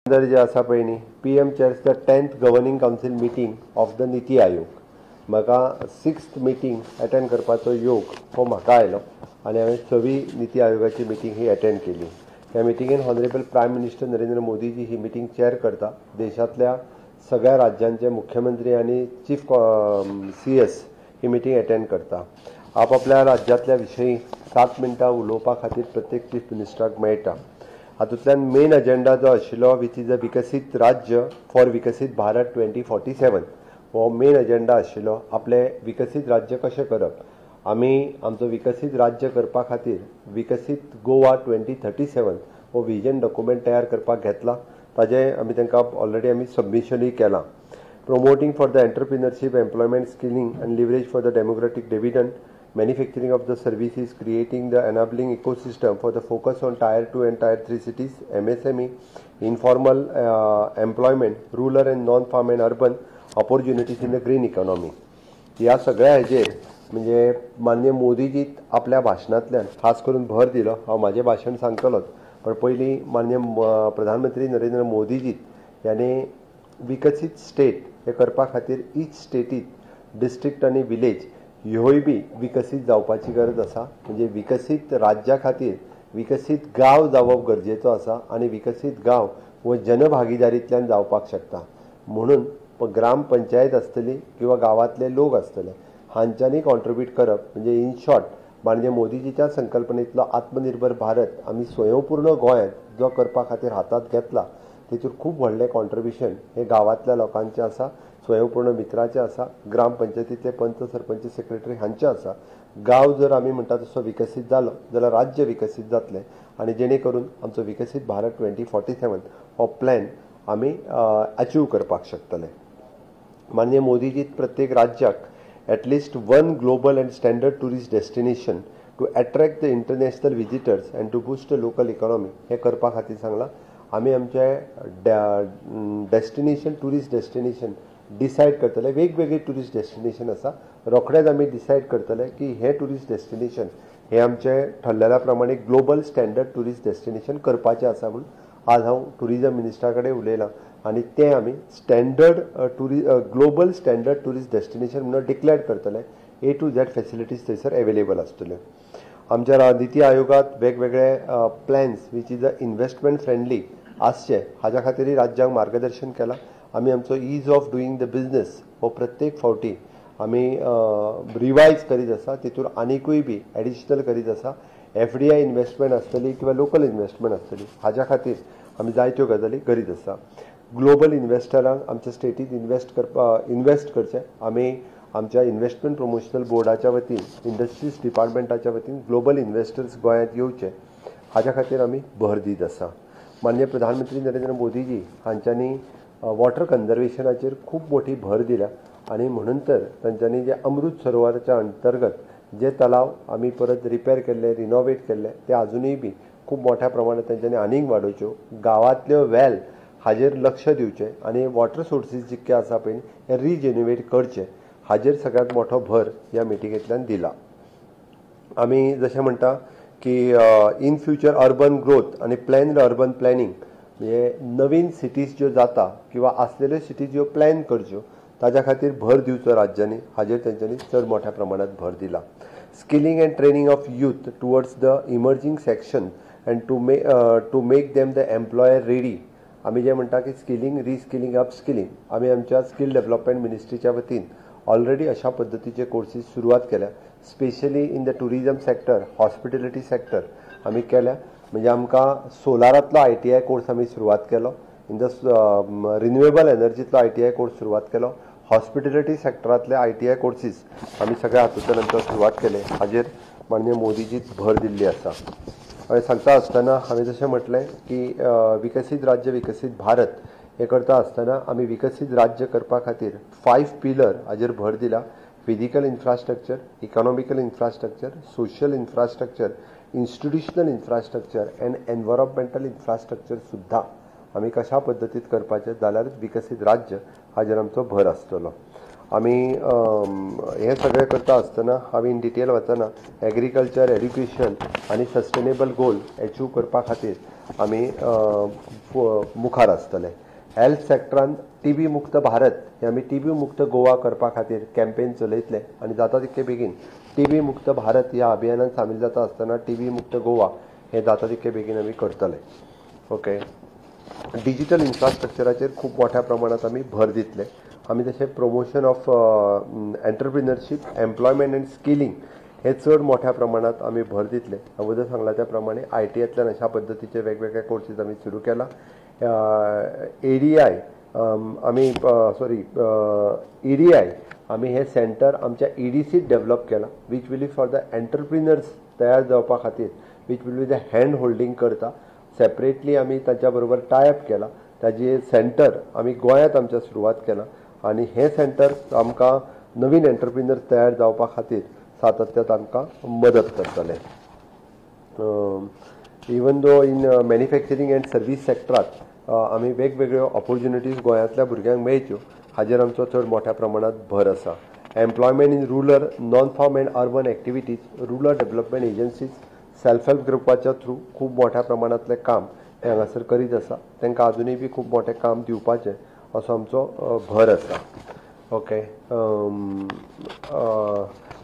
अंदर जे आसा पळय न्ही PM chairs the 10th governing council meeting of the NITI Aayog. म्हाका 6th मिटींग अटेंड करपाचो योग हो म्हाका आयलो आनी हांवें 6वी नीती आयोगाची मिटींग ही अटेंड केली। ह्या मिटींगेन honourable prime minister Narendra Modiji ही मिटींग चेअर करता। देशांतल्या सगळ्या राज्यांचे मुख्यमंत्री आनी चीफ CS ही मिटींग अटेंड करता। आपापल्या राज्यांतल्या विशयी 7 मिनटां उलोवपा खातीर प्रत्येक चीफ मिनिस्टराक मेळटा। हातूंतल्यान मेन अजेंडा जो आशिल्लो विच इज अ विकसीत राज्य फॉर विकसीत भारत 2047 हो मेन अजेंडा आशिल्लो। आपले विकसीत राज्य कशें करप, आमी आमचो विकसीत राज्य करपा खातीर विकसीत गोवा 2037 हो विजन डॉक्युमेंट तयार करपाक घेतला। ताजे आमी तांकां ऑलरेडी आमी सबमिशनूय केलां। Promoting for the entrepreneurship, employment, skilling and leverage for the democratic dividend, manufacturing of the services, creating the enabling ecosystem for the focus on Tier 2 and Tier 3 cities, MSME, informal employment, rural and non-farm and urban opportunities in the green economy. ह्या सगळ्या हेजेर म्हणजे माननीय मोदीजी आपल्या भाशणांतल्यान खास करून भर दिलो। हांव म्हाजें भाशण सांगतलोच, पण पयलीं माननीय प्रधानमंत्री नरेंद्र मोदीजी याने विकसीत स्टेट हे करपा खातीर ईच स्टेटीत डिस्ट्रिक्ट आनी विलेज ह्योय बी विकसीत जावपाची गरज आसा। म्हणजे विकसीत राज्या खातीर विकसीत गांव जावप गरजेचो आसा आनी विकसीत गांव हो जनभागीदारींतल्यान जावपाक शकता। म्हणून ग्रामपंचायत आसतली किंवा गांवांतले लोक आसतले हांच्यांनी कॉन्ट्रिब्यूट करप। म्हणजे इन शॉर्ट माननीय मोदीजीच्या संकल्पनेंतलो आत्मनिर्भर भारत आमी स्वयंपूर्ण गोंयांत जो करपा खातीर हातांत घेतला तेतूर खूब व्हडलें कॉन्ट्रिब्युशन हे गांवांतल्या लोकांचें आसा, स्वयंपूर्ण मित्राचें आसा, ग्रामपंचायतींतले पंच सरपंच सेक्रेटरी हांचें आसा। गांव जर आमी म्हणटा तसो विकसीत जालो जाल्यार राज्य विकसीत जातलें आनी जेणे करून आमचो विकसीत भारत 2047 हो प्लॅन आमी अचीव करपाक शकतले। माननीय मोदीजी प्रत्येक राज्याक at least 1 global and standard tourist destination to attract the international visitors and to boost the local economy हे करपा खातीर सांगलां। आमी आमचे डेस्टिनेशन टुरिस्ट डेस्टिनेशन डिसायड करतले। वेगवेगळे टुरिस्ट डेस्टिनेशन आसा, रोखडेच आमी डिसायड करतले की हे टुरिस्ट डेस्टिनेशन हे आमचे ठरलेल्या प्रमाणे ग्लोबल स्टँडर्ड टुरिस्ट डेस्टिनेशन करपाचें आसा। म्हणून आज हांव टुरिजम मिनिस्टरा कडेन उलयलां आनी ते आमी standard global standard tourist destination म्हणून डिक्लेअर करतले। A to Z फॅसिलिटीज थंयसर अवेलेबल आसतल्यो। आमच्या नीती आयोगात वेगवेगळे plans which is a investment friendly आसचे हाज्या खातीर राज्यांक मार्गदर्शन केलां। आमी आमचो ईज ऑफ डुईंग द बिझनेस हो प्रत्येक फावटी आमी रिवायज करीत आसा। तितूर आनिकूय बी एडिशनल करीत आसा। FDI इन्व्हेस्टमेंट आसतली किंवा लोकल इन्व्हेस्टमेंट आसतली हाज्या खातीर आमी जायत्यो गजाली करीत आसा। ग्लोबल इन्व्हेस्टरांक आमच्या स्टेटींत इन्व्हेस्ट करचे आमी आमच्या इन्व्हेस्टमेंट प्रमोशनल बोर्डाच्या वतीन इंडस्ट्रीज डिपार्टमेंटाच्या वतीन ग्लोबल इन्व्हेस्टर्स गोंयांत येवचे हाज्या खातीर आमी भर दीत आसा। माननीय प्रधानमंत्री नरेंद्र मोदीजी हांच्यांनी वॉटर कन्जर्वेशनाचेर खूब मोठी भर दिल्या आनी म्हणून तर तांच्यांनी जे अमृत सरोवराच्या अंतर्गत जे तलाव आमी परत रिपेर केल्ले, रिनोवेट केल्ले ते अजुनूय बी खूब मोठ्या प्रमाणात तांच्यांनी आनीक वाडोवच्यो। गांवांतल्यो वेल हाजेर लक्ष दिवचें आनी वॉटर सोर्सीस जितके आसा पळय हे रिजेन्युएट करचे हाजेर सगळ्यांत मोठो भर ह्या मिटिंगेंतल्यान दिला। आमी जशें म्हणटा की इन फ्युचर अर्बन ग्रोथ आनी प्लॅन्ड अर्बन प्लॅनिंग म्हणजे नवीन सिटीज ज्यो जाता किंवा आसलेल्यो सिटीज ज्यो प्लॅन करच्यो ताज्या खातीर भर दिवचो राज्यांनी हाजेर तेंच्यांनी चड मोठ्या प्रमाणात भर दिला। Skilling and training of youth towards the emerging section and to make them the employer ready. आमी जे म्हणटा की स्किलिंग, रिस्किलिंग, अपस्किलिंग आमी आमच्या स्किल डेव्हलपमेंट मिनिस्ट्रीच्या वतीन ऑलरेडी अशा पद्धतीचे कोर्सीस सुरवात केल्या। Specially in the tourism sector, hospitality sector आमी केल्या। म्हणजे आमकां सोलारांतलो ITI कोर्स आमी सुरवात केलो, इन द रिन्युएबल एनर्जीतलो ITI कोर्स सुरवात केलो, हॉस्पिटॅलिटी सेक्टरांतले ITI कोर्सीस आमी सगळ्या हातूंतल्यान आमकां सुरवात केले। हाजेर माननीय मोदीजीच भर दिल्ली आसा। हांवें सांगता आसतना हांवें जशें म्हटलें की विकसीत राज्य विकसीत भारत हे करता आसतना आमी विकसीत राज्य करपा खातीर 5 पिलर हाजेर भर दिला। Physical infrastructure, economical infrastructure, social infrastructure, institutional infrastructure end environmental infrastructure सुद्धा आमी कशा पद्दतीत करपाचें जाल्यारूच विकसीत राज्य हाजेर आमचो भर आसतलो। आमी हे सगळें करता आसतना हांवें इन डिटेल वचना एग्रीकल्चर एड्युकेशन आनी सस्टेनेबल गोल अचीव करपा खातीर आमी मुखार आसतले. हेल्थ सेक्टरान टीबी मुक्त भारत हे आमी टीबी मुक्त गोवा करपा खातीर कॅम्पेन चलयतले आनी जाता तितके बेगीन टीबी मुक्त भारत ह्या अभियानात सामील जाता आसतना टीबी मुक्त गोवा हे जाता तितके बेगीन आमी करतले. ओके. डिजिटल इन्फ्रास्ट्रक्चराचेर खूब मोठ्या प्रमाणात आमी भर दितले. आमी तशें promotion of entrepreneurship employment and skilling हे चड मोठ्या प्रमाणात आमी भर दितले. अगोदर सांगला त्या प्रमाणे ITतल्यान अशा पद्दतीचे वेगवेगळे कोर्सीस आमी सुरू केला. ADI आमी EDI आमी हे सेंटर आमच्या EDCत डेव्हलप केला which will be for the entrepreneurs तयार जावपा खातीर which will be the hand holding करता. सेपरेटली आमी ताच्या बरोबर टायअप केला. ताजी सेंटर आमी गोंयांत आमच्या सुरवात केला आनी हे सेंटर आमकां नवीन एंटरप्रिनर्स तयार जावपा खातीर सातत्य तांकां मदत करतले. Even though in manufacturing and service सेक्टरांत आमी वेगवेगळ्यो ऑपॉर्च्युनिटीज गोंयांतल्या भुरग्यांक मेळच्यो हाजेर आमचो चड मोठ्या प्रमाणात भर आसा. Employment in rural non farm and urban activities rural development agencies self help ग्रुपाच्या थ्रू खूब मोठ्या प्रमाणांतलें काम हे हांगासर करीत आसा. तांकां अजुनूय बी खूब मोठें काम दिवपाचें असो आमचो भर आसा. Okay.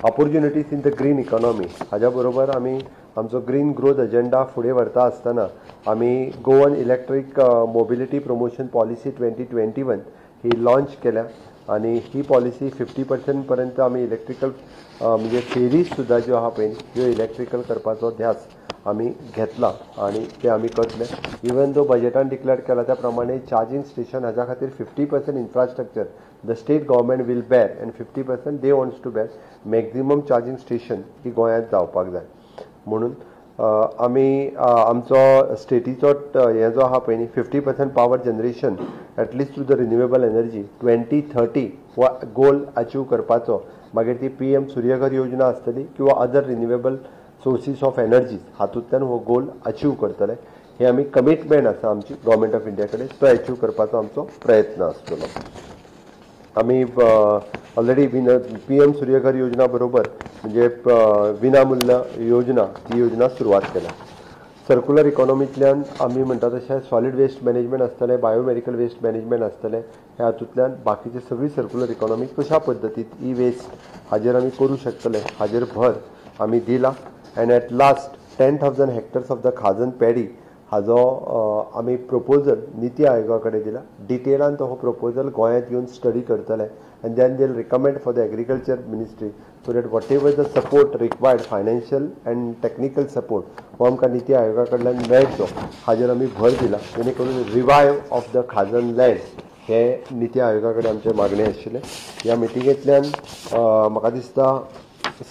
Opportunities in the green economy हाज्या बरोबर आमी आमचो ग्रीन ग्रोथ एजेंडा फुडें व्हरता आसतना आमी Goan electric mobility promotion policy 2021 ही लॉन्च केल्या आनी ही पॉलिसी 50% पर्यंत आमी इलेक्ट्रिकल म्हणजे फेरीज सुद्दां ज्यो आहा पळय ह्यो इलेक्ट्रिकल करपाचो ध्यास आमी घेतला आनी ते आमी करतले. इवन दो बजेटान डिक्लेअर केला त्या प्रमाणे चार्जिंग स्टेशन हाज्या खातीर 50% infrastructure the state government will bear and 50% they wants to bear. Maximum charging station ही गोंयांत जावपाक जाय म्हणून आमी आमचो स्टेटीचो हे जो आहा पळय न्ही 50% power generation at least through the renewable energy 2030 हो गोल अचीव करपाचो. मागीर ती PM सूर्यघर योजना आसतली किंवा other renewable sources of energy हातूंतल्यान हो गोल अचीव करतले. हे आमी कमिटमेंट आसा आमची गव्हर्मेंट ऑफ इंडिया कडेन तो अचीव करपाचो आमचो प्रयत्न आसतलो. आमी ऑलरेडी PM सूर्यघर योजना बरोबर म्हणजे विनामूल्य योजना ही योजना सुरवात केल्या. सर्क्युलर इकॉनॉमींतल्यान आमी म्हणटा तशें सॉलिड वेस्ट मॅनेजमेंट आसतलें बायोमेडिकल वेस्ट मॅनेजमेंट आसतलें हे हातूंतल्यान बाकीची सगळी सर्क्युलर इकॉनॉमी कशा पद्दतीन वेस्ट हाजेर आमी करूं शकतले हाजेर भर आमी दिला. And at last 10,000 hectares of the खाजन पॅडी हाजो आमी प्रपोजल निती आयोगा कडेन दिला. डिटेलान तो हो प्रपोजल गोंयांत येवन स्टडी करतले and then they will recommend for the agriculture ministry so that whatever the support required financial and technical support हो आमकां निती आयोगा कडल्यान मेळचो हाजेर आमी भर दिला. जेणे करून रिवायव ऑफ द खाजन लँड हे निती आयोगा कडेन आमचे मागणे आशिल्ले. ह्या मिटिंगेंतल्यान म्हाका दिसता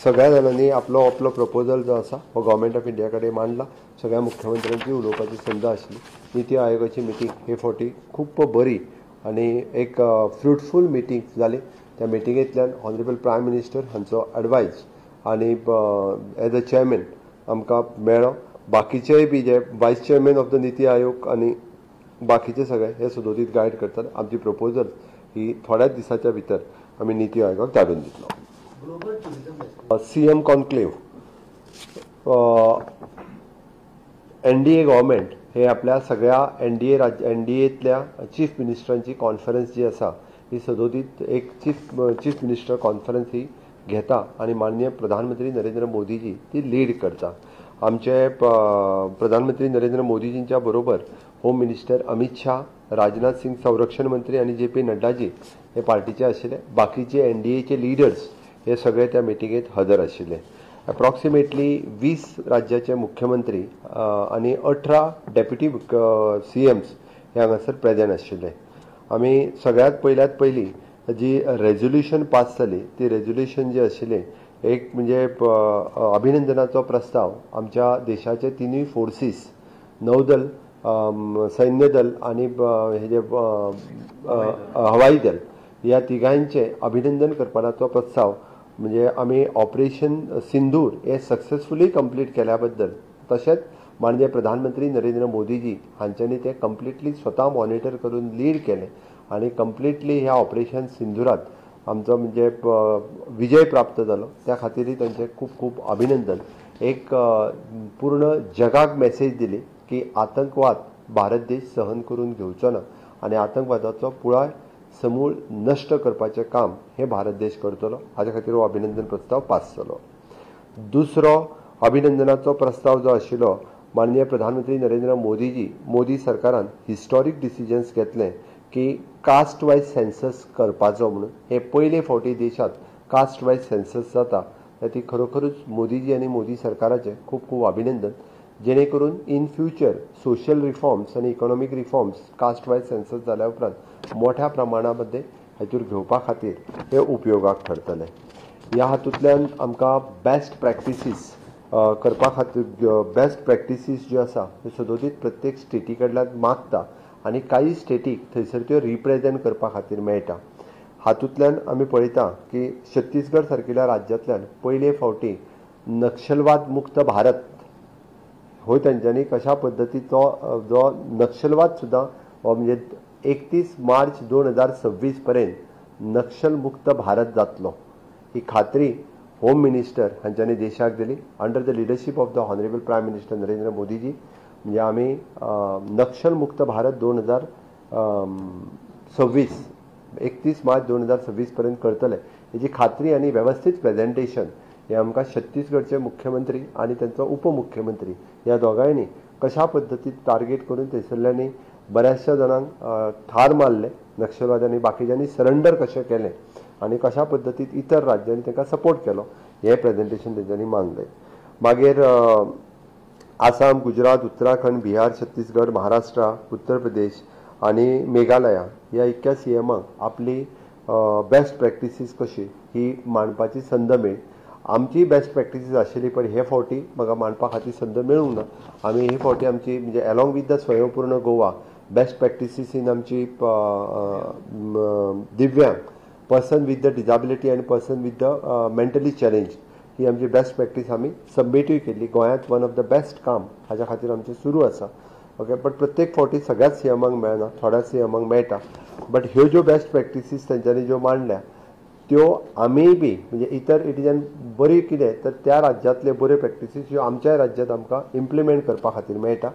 सगळ्या जाणांनी आपलो आपलो प्रपोजल जो आसा हो गव्हर्मेंट ऑफ इंडिया कडेन मांडला. सगळ्या मुख्यमंत्र्यांची उलोवपाची संद आशिल्ली. निती आयोगाची मिटींग हे फावटी खूब बरी आनी एक फ्रुटफूल मिटींग जाली. त्या मिटिंगेंतल्यान ऑनरेबल प्रायम मिनिस्टर हांचो एडवायस आनी एज अ चेअरमॅन आमकां मेळ्ळो. बाकीचेय बी जे वायस chairman of the NITI Aayog आनी बाकीचे सगळे हे सदोदीत गायड करतात. आमची प्रपोजल ही थोड्याच दिसाच्या भितर आमी निती आयोगाक धाडून दितलो. CM कॉन्क्लेव NDA गव्हर्मेंट हे आपल्या सगळ्या NDAतल्या चीफ मिनिस्टरांची कॉन्फरन्स जी आसा ही सदोदीत एक चीफ मिनिस्टर कॉन्फरन्स ही घेता आनी माननीय प्रधानमंत्री नरेंद्र मोदीजी ती लीड करता. आमचे प्रधानमंत्री नरेंद्र मोदीजींच्या बरोबर होम मिनिस्टर अमित शाह, राजनाथ सिंग संरक्षण मंत्री आनी JP नड्डाजी हे पार्टीचे आशिल्ले. बाकीचे NDAचे लिडर्स हे सगळे त्या मिटिंगेत हजर आशिल्ले. अप्रॉक्सिमेटली 20 राज्याचे मुख्यमंत्री आनी 18 डेप्युटी CMs हे हांगासर प्रेजेंट आशिल्ले. आमी सगळ्यात पयली जी रेझोल्युशन पास जाली ती रेझोल्युशन जी आशिल्ली एक म्हणजे अभिनंदनाचो प्रस्ताव आमच्या देशाचे तिनूय फोर्सीस नौदल सैन्य दल आनी हे जे हवाई दल ह्या तिगांचे अभिनंदन करपाचो प्रस्ताव म्हणजे आमी ऑपरेशन सिंदूर हे सक्सेसफुली कंप्लीट केल्या बद्दल तशेंच माननीय प्रधानमंत्री नरेंद्र मोदीजी हांच्यांनी ते कंप्लिटली स्वता मॉनिटर करून लीड केले आनी कंप्लिटली ह्या ऑपरेशन सिंदुरात आमचो म्हणजे विजय प्राप्त जालो त्या खातीरय तांचे खूब खूब अभिनंदन। एक पूर्ण जगाक मेसेज दिली की आतंकवाद भारत देश सहन करून घेवचो ना आनी आतंकवादाचो पुराय समूळ नष्ट करपाचें काम हे भारत देश करतलो। हाच्या खातीर हो अभिनंदन प्रस्ताव पास जालो। दुसरो अभिनंदनाचो प्रस्ताव जो आशिल्लो माननीय प्रधानमंत्री नरेंद्र मोदी सरकारान हिस्टॉरीक डिसिजन्स घेतले की कास्ट वायज सेन्सस करपाचो म्हणून। हे पयले फावटी देशात कास्ट वायज सेन्सस जाता ती खरोखरूच मोदीजी आनी मोदी सरकाराचे खूब खूब अभिनंदन। जेणे करून इन फ्युचर सोशल रिफॉर्म्स आनी economic reforms caste wise census जाल्या उपरांत मोठ्या प्रमाणामध्ये हातूर घेवपा खातीर हे उपयोगाक ठरतले। ह्या हातूंतल्यान आमकां बेस्ट प्रॅक्टिसीस करपा खातीर बेस्ट प्रॅक्टिसीस ज्यो आसा त्यो सदोदीत प्रत्येक स्टेटी कडल्यान मागता आनी काही स्टेटीक थंयसर त्यो रिप्रेझेंट करपा खातीर मेळटा। हातूंतल्यान आमी पळयता की छत्तीसगड सारकिल्या राज्यांतल्यान पयले फावटी नक्षलवाद मुक्त भारत हो तांच्यांनी कशा पद्दतीचो जो नक्षलवाद सुद्दां म्हणजे 31 मार्च 2026 पर्यंत नक्षल मुक्त भारत जातलो ही खात्री होम मिनिस्टर हांच्यांनी देशाक दिली under the leadership of the honourable prime minister Narendra Modiji. म्हणजे आमी नक्षल मुक्त भारत 2026 31 मार्च 2026 पर्यंत करतले हेची खात्री आनी वेवस्थीत प्रेझेंटेशन हे आमकां छत्तीसगडचे मुख्यमंत्री आनी तांचो उपमुख्यमंत्री ह्या दोगांयनी कशा पद्दतीन टार्गेट करून थंयसरल्यांनी बऱ्याचशा जाणांक ठार मारले नक्षलवाद्यांनी बाकीच्यांनी सरेंडर कशें केलें आनी कशा पद्दतीन इतर राज्यांनी तांकां सपोर्ट केलो हे प्रेझेंटेशन तेंच्यांनी मागलें। मागीर आसाम, गुजरात, उत्तराखंड, बिहार, छत्तीसगड, महाराष्ट्र, उत्तर प्रदेश आनी मेघालया ह्या इतक्या सीएमांक आपली बेस्ट प्रॅक्टिसीस कशी ही मांडपाची संद मेळ्ळी। आमची बेस्ट प्रॅक्टिसीस आशिल्ली पण हे फावटी म्हाका मांडपा खातीर संद मेळूंक ना। आमी हे फावटी आमची म्हणजे अलॉंग विथ द स्वयंपूर्ण गोवा बेस्ट प्रॅक्टिसीस इन आमची दिव्यांग पर्सन विथ द डिजेबिलिटी आनी person with the mentally challenge ही आमची बेस्ट प्रॅक्टीस आमी सबमिटूय केल्ली। गोंयांत वन ऑफ द बेस्ट काम हाच्या खातीर आमचें सुरू आसा। ओके, बट प्रत्येक फावटी सगळ्याच सीएमांक मेळना, थोड्याच सीएमांक मेळटा। बट ह्यो ज्यो बेस्ट प्रॅक्टिसीस तेंच्यांनी ज्यो मांडल्या त्यो आमी बी म्हणजे इतर हेतून बरी कितें तर त्या राज्यांतले बऱ्यो प्रॅक्टिसीस ह्यो आमच्या राज्यांत आमकां इम्प्लिमेंट करपा खातीर मेळटा।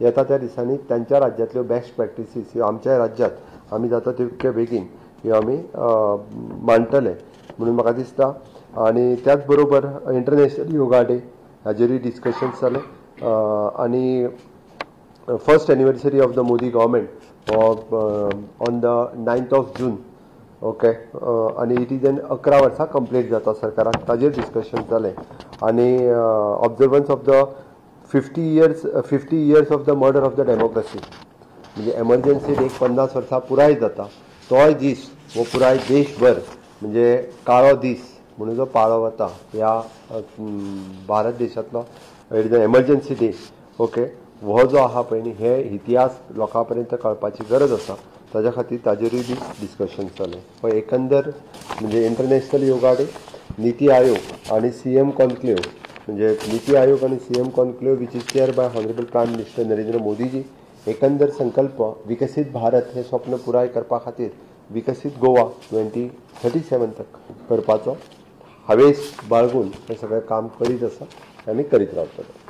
येता त्या दिसांनी तांच्या राज्यांतल्यो बेस्ट प्रॅक्टिसीस ह्यो आमच्या राज्यांत आमी जाता तितके बेगीन ह्यो आमी मांडटले म्हणून म्हाका दिसता। आनी त्याच बरोबर इंटरनॅशनल योगा डे हाजेरूय डिस्कशन्स जाले आनी first anniversary of the Modi government on the 9th of June। Okay, आनी इट इज 11 वर्सां कंप्लीट जाता सरकाराक ताजेर डिस्कशन जालें आनी observance of the 50 years of the murder of the democracy म्हणजे एमर्जन्सी डे 50 वर्सां पुराय जाता तोय दीस हो पुराय देशभर म्हणजे काळो दीस म्हणून जो पाळो वता ह्या भारत देशांतलो एमर्जन्सी डे। ओके, हो जो आहा पळय न्ही हे इतिहास लोकां पर्यंत कळपाची गरज आसा ताज्या खातीर ताजेरूय बी डिस्कशन जालें। हो एकंदर म्हणजे इंटरनॅशनल योगा डे, नीती आयोग आनी सीएम कॉन्क्लेव म्हणजे नीती आयोग आनी CM conclave which is chair by honourable prime minister Narendra Modiji. एकंदर संकल्प विकसीत भारत हे स्वप्न पुराय करपा खातीर विकसीत गोवा 2037 तक करपाचो हावेस बाळगून हे सगळें काम करीत आसा आनी करीत रावतले।